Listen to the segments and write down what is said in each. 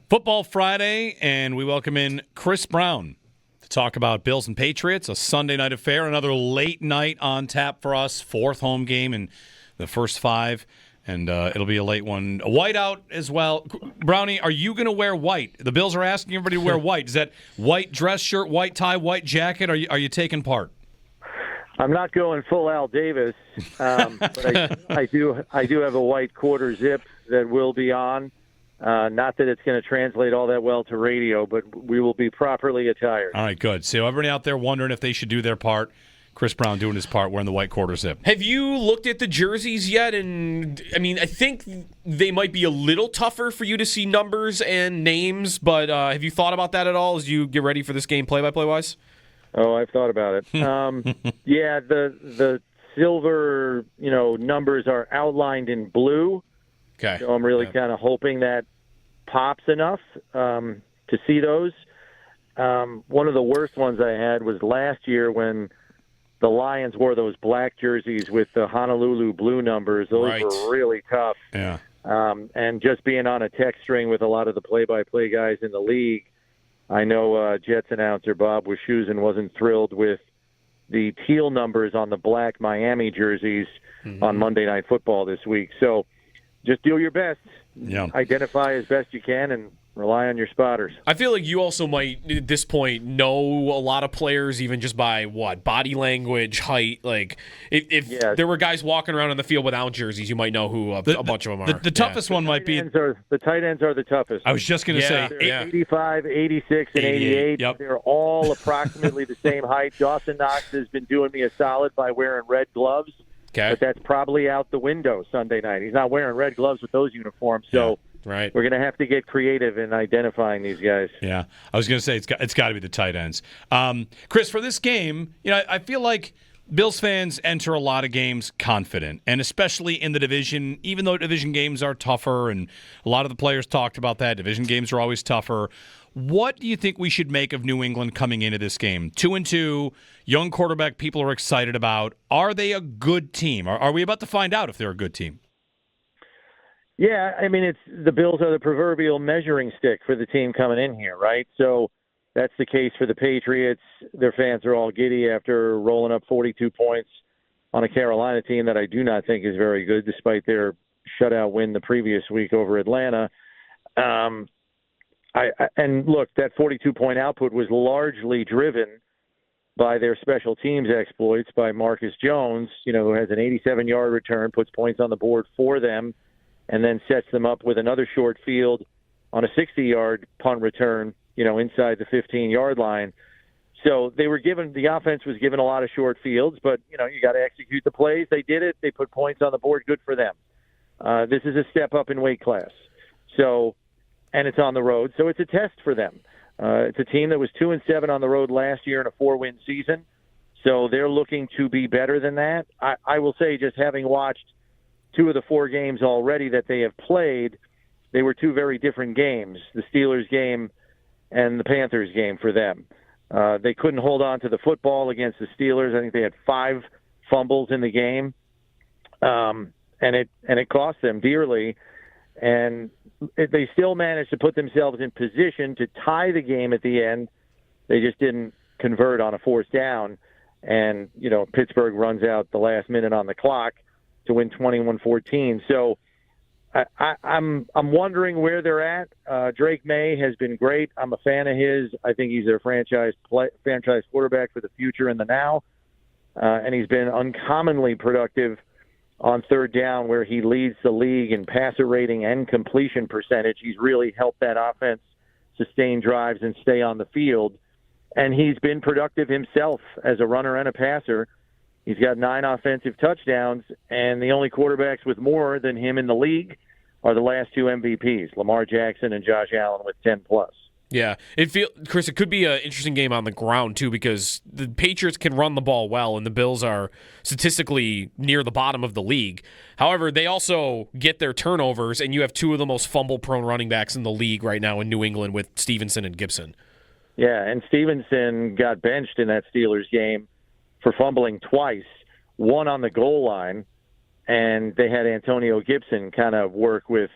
Football Friday, and we welcome in Chris Brown to talk about Bills and Patriots, a Sunday night affair, another late night on tap for us, fourth home game in the first five, and it'll be a late one. A whiteout as well. Brownie, are you going to wear white? The Bills are asking everybody to wear white. Is that white dress shirt, white tie, white jacket? Are you taking part? I'm not going full Al Davis, but I do have a white quarter zip that will be on. Not that it's going to translate all that well to radio, but we will be properly attired. All right, good. So everybody out there wondering if they should do their part, Chris Brown doing his part, wearing the white quarter zip. Have you looked at the jerseys yet? And I mean, I think they might be a little tougher for you to see numbers and names, but have you thought about that at all as you get ready for this game play-by-play wise? Oh, I've thought about it. Yeah, the silver, numbers are outlined in blue. Okay. So I'm really kind of hoping that pops enough to see those. One of the worst ones I had was last year when the Lions wore those black jerseys with the Honolulu blue numbers. Those were really tough. Yeah. And just being on a text string with a lot of the play-by-play guys in the league, I know Jets announcer Bob Wischusen wasn't thrilled with the teal numbers on the black Miami jerseys on Monday Night Football this week. So just do your best. Yeah. Identify as best you can and rely on your spotters. I feel like you also might, at this point, know a lot of players even just by, body language, height. Like, if there were guys walking around on the field without jerseys, you might know who a bunch of them are. The toughest one might be... The tight ends are the toughest. I was just going to say... They're 85, 86, and 88. Yep. They're all approximately the same height. Dawson Knox has been doing me a solid by wearing red gloves. Okay. But that's probably out the window Sunday night. He's not wearing red gloves with those uniforms, so right. We're going to have to get creative in identifying these guys. Yeah, I was going to say it's got to be the tight ends. Chris, for this game, I feel like Bills fans enter a lot of games confident, and especially in the division, even though division games are tougher, and a lot of the players talked about that, division games are always tougher. What do you think we should make of New England coming into this game? 2-2, young quarterback people are excited about. Are they a good team? Are we about to find out if they're a good team? Yeah, I mean, the Bills are the proverbial measuring stick for the team coming in here, right? So that's the case for the Patriots. Their fans are all giddy after rolling up 42 points on a Carolina team that I do not think is very good, despite their shutout win the previous week over Atlanta. And look, that 42-point output was largely driven by their special teams exploits by Marcus Jones, who has an 87-yard return, puts points on the board for them, and then sets them up with another short field on a 60-yard punt return, inside the 15-yard line. So the offense was given a lot of short fields, but, you got to execute the plays. They did it. They put points on the board. Good for them. This is a step up in weight class. And it's on the road, so it's a test for them. It's a team that was 2-7 on the road last year in a 4-win season, so they're looking to be better than that. I will say, just having watched 2 of the 4 games already that they have played, they were 2 very different games, the Steelers game and the Panthers game for them. They couldn't hold on to the football against the Steelers. I think they had 5 fumbles in the game, and it cost them dearly. And they still managed to put themselves in position to tie the game at the end. They just didn't convert on a 4th down. And, Pittsburgh runs out the last minute on the clock to win 21-14. So I'm wondering where they're at. Drake Maye has been great. I'm a fan of his. I think he's their franchise quarterback for the future and the now. And he's been uncommonly productive on 3rd down, where he leads the league in passer rating and completion percentage. He's really helped that offense sustain drives and stay on the field. And he's been productive himself as a runner and a passer. He's got 9 offensive touchdowns, and the only quarterbacks with more than him in the league are the last 2 MVPs, Lamar Jackson and Josh Allen with 10+. Yeah, Chris, it could be an interesting game on the ground, too, because the Patriots can run the ball well, and the Bills are statistically near the bottom of the league. However, they also get their turnovers, and you have 2 of the most fumble-prone running backs in the league right now in New England with Stevenson and Gibson. Yeah, and Stevenson got benched in that Steelers game for fumbling twice, one on the goal line, and they had Antonio Gibson kind of work with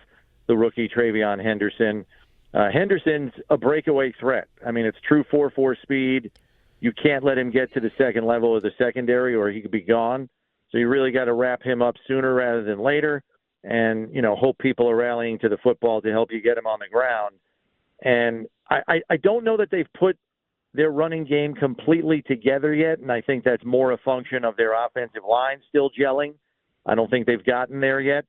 the rookie Travion Henderson. Henderson's a breakaway threat. I mean, it's true 4.4 speed. You can't let him get to the second level of the secondary or he could be gone. So you really got to wrap him up sooner rather than later and, hope people are rallying to the football to help you get him on the ground. And I don't know that they've put their running game completely together yet, and I think that's more a function of their offensive line still gelling. I don't think they've gotten there yet.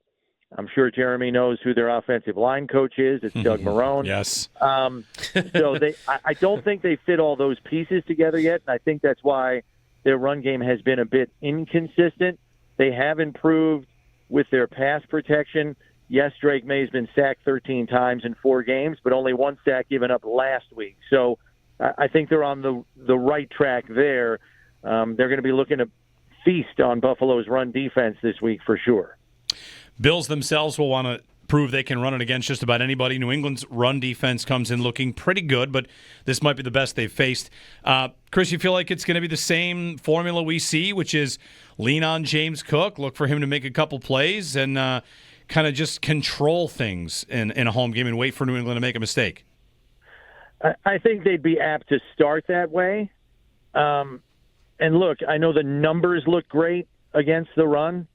I'm sure Jeremy knows who their offensive line coach is. It's Doug Marrone. Yes. So I don't think they fit all those pieces together yet, and I think that's why their run game has been a bit inconsistent. They have improved with their pass protection. Yes, Drake Maye's been sacked 13 times in 4 games, but only 1 sack given up last week. So I think they're on the right track there. They're going to be looking to feast on Buffalo's run defense this week for sure. Bills themselves will want to prove they can run it against just about anybody. New England's run defense comes in looking pretty good, but this might be the best they've faced. Chris, you feel like it's going to be the same formula we see, which is lean on James Cook, look for him to make a couple plays, and kind of just control things in a home game and wait for New England to make a mistake? I think they'd be apt to start that way. And look, I know the numbers look great against the run.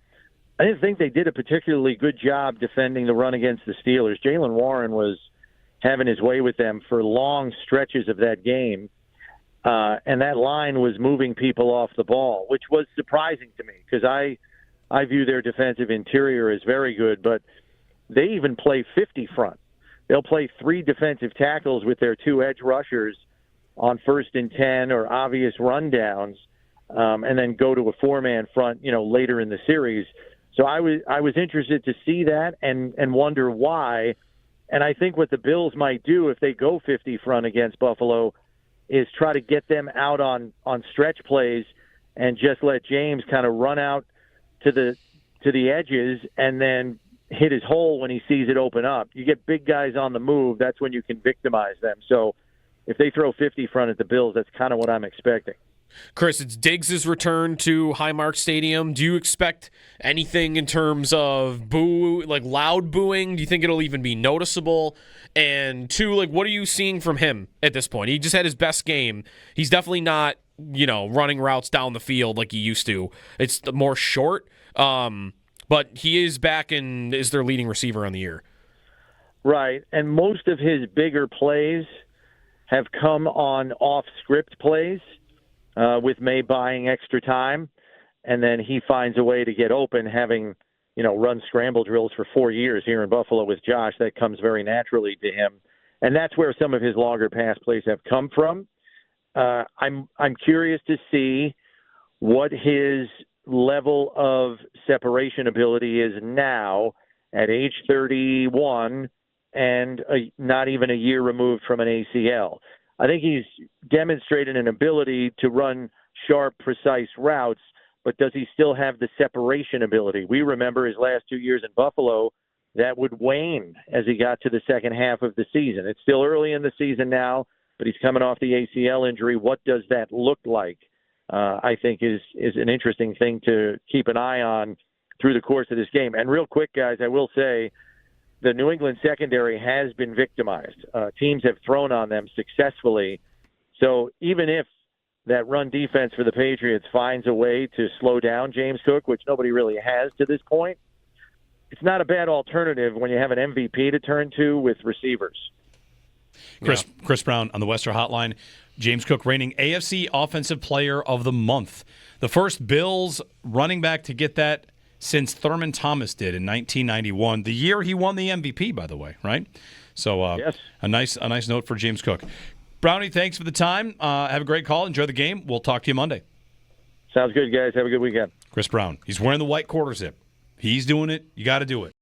I didn't think they did a particularly good job defending the run against the Steelers. Jaylen Warren was having his way with them for long stretches of that game, and that line was moving people off the ball, which was surprising to me because I view their defensive interior as very good, but they even play 50 front. They'll play 3 defensive tackles with their 2 edge rushers on 1st and 10 or obvious rundowns, and then go to a 4-man front, later in the series. So I was interested to see that and wonder why. And I think what the Bills might do if they go 50 front against Buffalo is try to get them out on stretch plays and just let James kind of run out to the edges and then hit his hole when he sees it open up. You get big guys on the move, that's when you can victimize them. So if they throw 50 front at the Bills, that's kind of what I'm expecting. Chris, it's Diggs' return to Highmark Stadium. Do you expect anything in terms of loud booing? Do you think it'll even be noticeable? And 2, what are you seeing from him at this point? He just had his best game. He's definitely not, running routes down the field like he used to. It's more short, but he is back and is their leading receiver on the year. Right, and most of his bigger plays have come on off-script plays. With May buying extra time, and then he finds a way to get open, having, run scramble drills for 4 years here in Buffalo with Josh. That comes very naturally to him. And that's where some of his longer pass plays have come from. I'm curious to see what his level of separation ability is now at age 31 and not even a year removed from an ACL. I think he's demonstrated an ability to run sharp, precise routes, but does he still have the separation ability? We remember his last 2 years in Buffalo, that would wane as he got to the second half of the season. It's still early in the season now, but he's coming off the ACL injury. What does that look like? I think is an interesting thing to keep an eye on through the course of this game. And real quick, guys, I will say the New England secondary has been victimized. Teams have thrown on them successfully. So even if that run defense for the Patriots finds a way to slow down James Cook, which nobody really has to this point, it's not a bad alternative when you have an MVP to turn to with receivers. Chris Brown on the Western Hotline. James Cook reigning AFC Offensive Player of the Month. The first Bills running back to get that since Thurman Thomas did in 1991, the year he won the MVP, by the way, right? So yes. a nice note for James Cook. Brownie, thanks for the time. Have a great call. Enjoy the game. We'll talk to you Monday. Sounds good, guys. Have a good weekend. Chris Brown. He's wearing the white quarter zip. He's doing it. You got to do it.